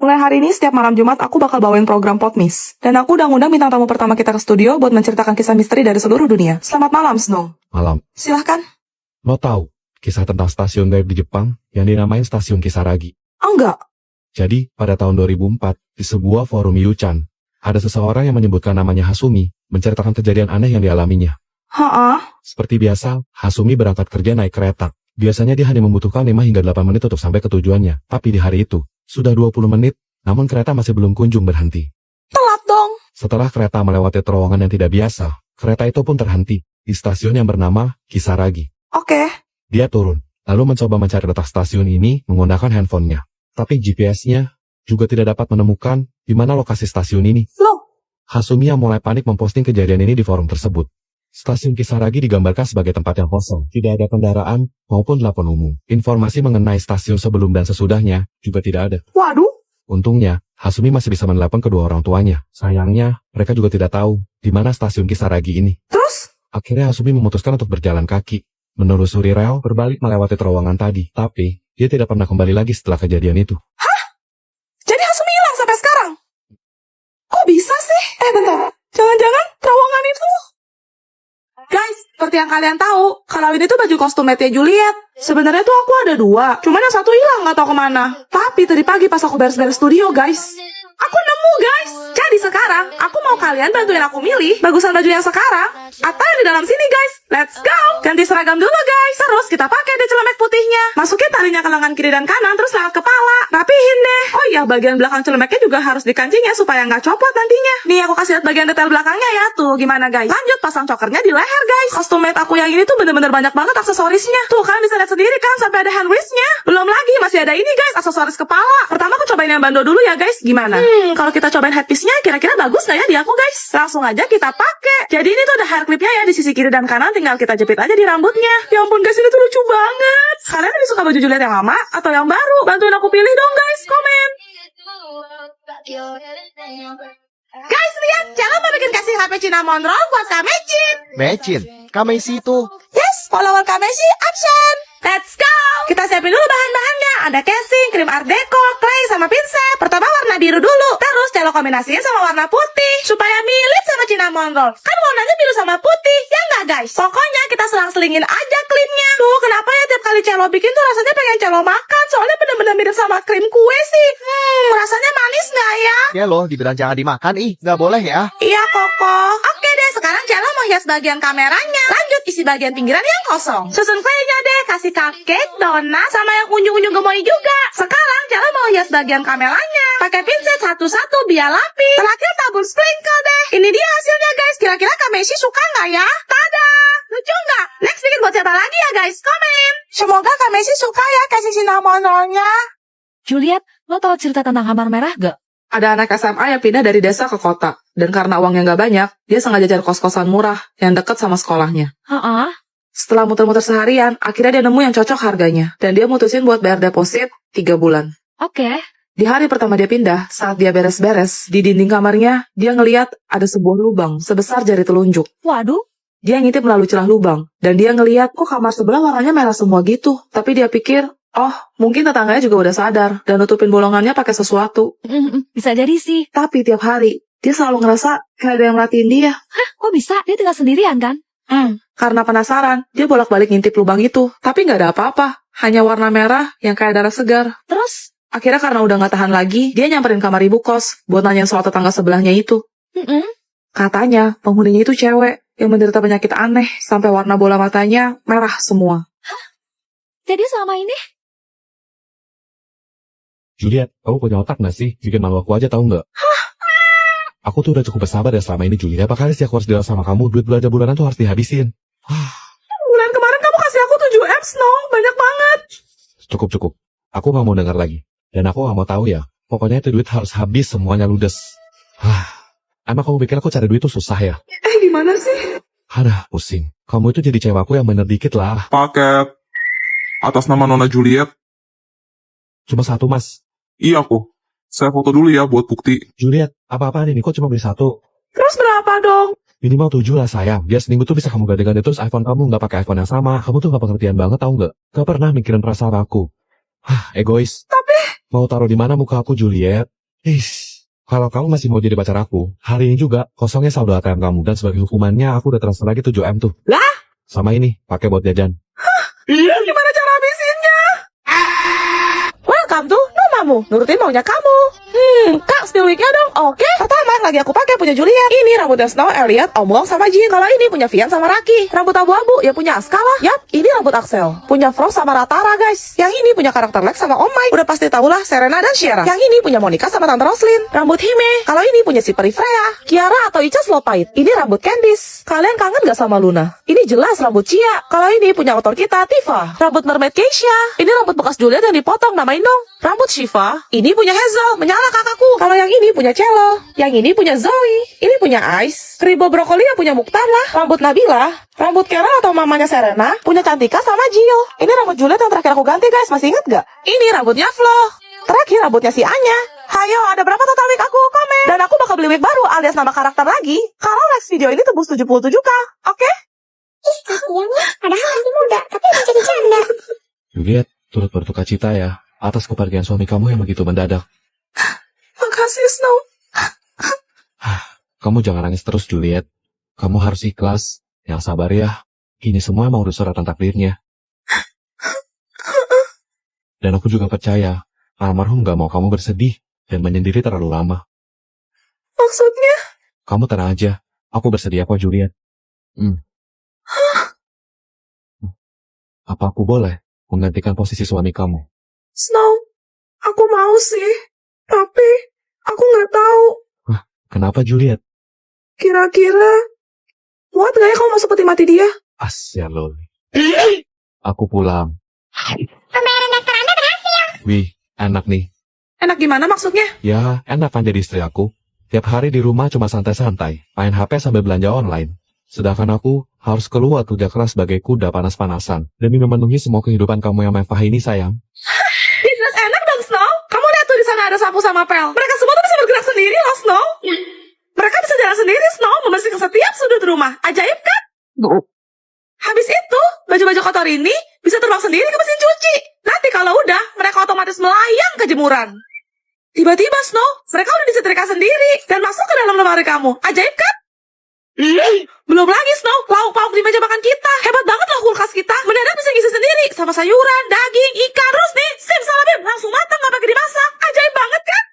Mulai hari ini setiap malam Jumat aku bakal bawain program Potmis. Dan aku udah ngundang bintang tamu pertama kita ke studio buat menceritakan kisah misteri dari seluruh dunia. Selamat malam, Snow. Malam. Silahkan. Lo tahu kisah tentang stasiun gaib di Jepang yang dinamain Stasiun Kisaragi? Enggak. Jadi, pada tahun 2004, di sebuah forum Yuchan, ada seseorang yang menyebutkan namanya Hasumi, menceritakan kejadian aneh yang dialaminya. Seperti biasa, Hasumi berangkat kerja naik kereta. Biasanya dia hanya membutuhkan 5 hingga 8 menit untuk sampai ke tujuannya. Tapi di hari itu, sudah 20 menit, namun kereta masih belum kunjung berhenti. Telat dong. Setelah kereta melewati terowongan yang tidak biasa, kereta itu pun terhenti di stasiun yang bernama Kisaragi. Oke. Dia turun, lalu mencoba mencari letak stasiun ini menggunakan handphonenya. Tapi GPS-nya juga tidak dapat menemukan di mana lokasi stasiun ini. Loh? Hasumi yang mulai panik memposting kejadian ini di forum tersebut. Stasiun Kisaragi digambarkan sebagai tempat yang kosong, tidak ada kendaraan maupun lampu umum. Informasi mengenai stasiun sebelum dan sesudahnya juga tidak ada. Waduh. Untungnya, Hasumi masih bisa menelepon kedua orang tuanya. Sayangnya, mereka juga tidak tahu di mana stasiun Kisaragi ini. Terus? Akhirnya Hasumi memutuskan untuk berjalan kaki, menelusuri rel berbalik melewati terowongan tadi. Tapi, dia tidak pernah kembali lagi setelah kejadian itu. Hah? Jadi Hasumi hilang sampai sekarang? Kok bisa sih? Bentar. Jangan-jangan terowongan itu... Guys, seperti yang kalian tahu, kalau ini tuh baju kostum Mate Juliet. Sebenarnya tuh aku ada 2, cuman yang satu hilang nggak tahu kemana. Tapi tadi pagi pas aku beres-beres studio, guys, aku nemu, guys. Jadi sekarang, aku mau kalian bantuin aku milih bagusan baju yang sekarang atau yang di dalam sini, guys. Let's go. Ganti seragam dulu, guys. Terus kita pakai deh celemek putihnya. Masukin talinya ke lengan kiri dan kanan, terus lewat kepala. Rapihin deh. Oh iya, bagian belakang celemeknya juga harus dikancing ya supaya nggak copot nantinya. Nih, aku kasih lihat bagian detail belakangnya ya. Tuh, gimana, guys? Lanjut pasang chokernya di leher, guys. Kostum mate aku yang ini tuh bener-bener banyak banget aksesorisnya. Tuh, kalian bisa lihat sendiri kan, sampai ada hand wristnya. Belum lagi, masih ada ini, guys, aksesoris kepala. Pertama aku cobain yang bando dulu ya, guys. Gimana? Kalau kita cobain headpiece-nya, kira-kira bagus nggak ya di aku, guys? Langsung aja kita pakai. Jadi ini tuh ada hair clip-nya ya di sisi kiri dan kanan, tinggal kita jepit aja di rambutnya. Ya ampun, guys, ini tuh lucu banget. Kalian lebih suka baju Juliet yang lama atau yang baru? Bantuin aku pilih dong, guys. Komen. Guys, lihat, jangan mau bikin kasih HP cinnamon roll buat Kak Mecin. Mecin, Kak Messi itu. Yes, follower Kak Messi, action. Let's go. Kita siapin dulu bahan-bahannya. Ada casing, krim art deco, clay, sama pinset. Pertama warna biru dulu. Terus celo kombinasiin sama warna putih. Supaya mirip sama cinnamon roll. Kan warnanya biru sama putih, ya nggak, guys? Pokoknya kita selang-selingin aja krimnya. Tuh, kenapa ya tiap kali celo bikin tuh rasanya pengen celo makan. Soalnya bener-bener mirip sama krim kue sih. Rasanya manis nggak ya? Ya loh, dibilang jangan dimakan, nggak boleh ya. Iya, Koko. Oke deh, sekarang Celo mau hias bagian kameranya. Lanjut, isi bagian pinggiran yang kosong. Susun kuenya deh, kasih cupcake, donat, sama yang unyu-unyu gemoy juga. Sekarang Celo mau hias bagian kameranya. Pakai pinset satu-satu biar rapi. Terakhir tabur sprinkle deh. Ini dia hasilnya, guys. Kira-kira Kak Messi suka nggak ya? Tada! Lucu nggak? Next bikin buat siapa lagi ya, guys? Komen. Semoga Kak Messi suka ya kasih cinnamon roll-nya. Juliet, lo tahu cerita tentang kamar merah gak? Ada anak SMA yang pindah dari desa ke kota. Dan karena uangnya nggak banyak, dia sengaja cari kos-kosan murah yang dekat sama sekolahnya. Setelah muter-muter seharian, akhirnya dia nemu yang cocok harganya. Dan dia mutusin buat bayar deposit 3 bulan. Oke. Di hari pertama dia pindah, saat dia beres-beres, di dinding kamarnya, dia ngeliat ada sebuah lubang sebesar jari telunjuk. Waduh. Dia ngintip melalui celah lubang. Dan dia ngeliat, kok kamar sebelah warnanya merah semua gitu. Tapi dia pikir, oh, mungkin tetangganya juga udah sadar dan nutupin bolongannya pakai sesuatu. Bisa jadi sih. Tapi tiap hari, dia selalu ngerasa kayak ada yang merhatiin dia. Hah, kok bisa? Dia tinggal sendirian kan? Karena penasaran, dia bolak-balik ngintip lubang itu. Tapi nggak ada apa-apa. Hanya warna merah yang kayak darah segar. Terus? Akhirnya karena udah nggak tahan lagi, dia nyamperin kamar ibu kos buat nanyain soal tetangga sebelahnya itu. Katanya, penghuninya itu cewek yang menderita penyakit aneh sampai warna bola matanya merah semua. Jadi selama ini? Juliet, kamu punya otak gak sih? Bikin malu aku aja tahu nggak? Aku tuh udah cukup bersabar ya selama ini, Juliet. Apa kali sih aku harus bilang sama kamu, duit belanja bulanan tuh harus dihabisin. Bulan kemarin kamu kasih aku 7 M, Snow. Banyak banget. Cukup. Aku gak mau dengar lagi. Dan aku gak mau tahu ya. Pokoknya itu duit harus habis semuanya ludes. Emang kamu pikir aku cari duit tuh susah ya? Gimana sih? Aduh, pusing. Kamu itu jadi cewek aku yang bener dikit lah. Paket. Atas nama Nona Juliet. Cuma 1, Mas. Iya aku. Saya foto dulu ya buat bukti. Juliet, apa-apaan ini? Kok cuma beli 1? Terus berapa dong? Minimal 7 lah sayang. Biar seminggu tuh bisa kamu ganti-ganti terus iPhone kamu gak pakai iPhone yang sama. Kamu tuh gak pengertian banget tau gak? Gak pernah mikirin perasaan aku. Egois. Tapi... Mau taruh di mana muka aku, Juliet? Kalau kamu masih mau jadi pacar aku, hari ini juga kosongnya saldo ATM kamu. Dan sebagai hukumannya aku udah transfer lagi 7M tuh. Lah? Sama ini, pakai buat jajan. Gimana cara habisinnya? Welcome to Nomamu, nurutin maunya kamu. Kak, spill wig-nya dong. Oke. Pertama, lagi aku pakai punya Juliet. Ini rambutnya Snow, Elliot, Omong, sama Jin. Kalau ini punya Vian sama Raki. Rambut abu-abu, ya punya Askala. Yap, ini rambut Axel. Punya Frost sama Ratara, guys. Yang ini punya karakter Lex sama Oh My. Udah pasti tahulah Serena dan Shiera. Yang ini punya Monica sama Tante Roslyn. Rambut Hime. Kalau ini punya si Peri Freya. Kiara atau Icha Slowpite. Ini rambut Candice. Kalian kangen gak sama Luna? Ini jelas rambut Cia. Kalau ini punya autor kita, Tifa. Rambut Mermaid Keisha. Ini rambut bekas Juliet yang dipotong, namain dong. Rambut Shiva. Ini punya Hazel, menyala kakakku. Kalau yang ini punya Cello. Yang ini punya Zoe. Ini punya Ice. Kribo Brokoli yang punya Muktan lah. Rambut Nabila. Rambut Carol atau mamanya Serena. Punya Cantika sama Jill. Ini rambut Juliet yang terakhir aku ganti, guys. Masih inget gak? Ini rambutnya Flo. Terakhir rambutnya si Anya. Hayo, ada berapa total wig aku? Komen. Dan aku bakal beli wig baru alias nama karakter lagi. Kalau next video ini tembus 77k. Oke? Kasian ya, padahal masih muda, tapi udah jadi janda. Juliet, turut berduka cita ya atas kepergian suami kamu yang begitu mendadak. Makasih, Snow. Kamu jangan nangis terus, Juliet. Kamu harus ikhlas. Yang sabar ya. Ini semua emang udah suratan takdirnya. Dan aku juga percaya, almarhum gak mau kamu bersedih dan menyendiri terlalu lama. Maksudnya? Kamu tenang aja. Aku bersedia kok, Juliet. Apa aku boleh menggantikan posisi suami kamu? Snow, aku mau sih. Tapi, aku nggak tahu. Kenapa, Juliet? Kira-kira, muat gak ya kamu masuk peti mati dia? Ya lol. Aku pulang. Pembayaran daftar Anda berhasil. Wih, enak nih. Enak gimana maksudnya? Ya, enak kan jadi istri aku. Tiap hari di rumah cuma santai-santai, main HP sambil belanja online. Sedangkan aku harus keluar kerja keras sebagai kuda panas-panasan demi memenuhi semua kehidupan kamu yang mewah ini, sayang. Bisnis enak dong, Snow. Kamu lihat tuh di sana ada sapu sama pel. Mereka semua tuh bisa bergerak sendiri loh, Snow. Mereka bisa jalan sendiri, Snow, membersihkan setiap sudut rumah. Ajaib kan? Habis itu, baju-baju kotor ini bisa terbang sendiri ke mesin cuci. Nanti kalau udah, mereka otomatis melayang ke jemuran. Tiba-tiba, Snow, mereka udah disetrika sendiri dan masuk ke dalam lemari kamu. Ajaib kan? Belum lagi, Snow, lauk pauk di meja makan kita. Hebat banget loh kulkas kita. Mendadak bisa ngisi sendiri sama sayuran, daging, ikan. Terus nih, simsalabim langsung matang gak pakai dimasak. Ajaib banget kan?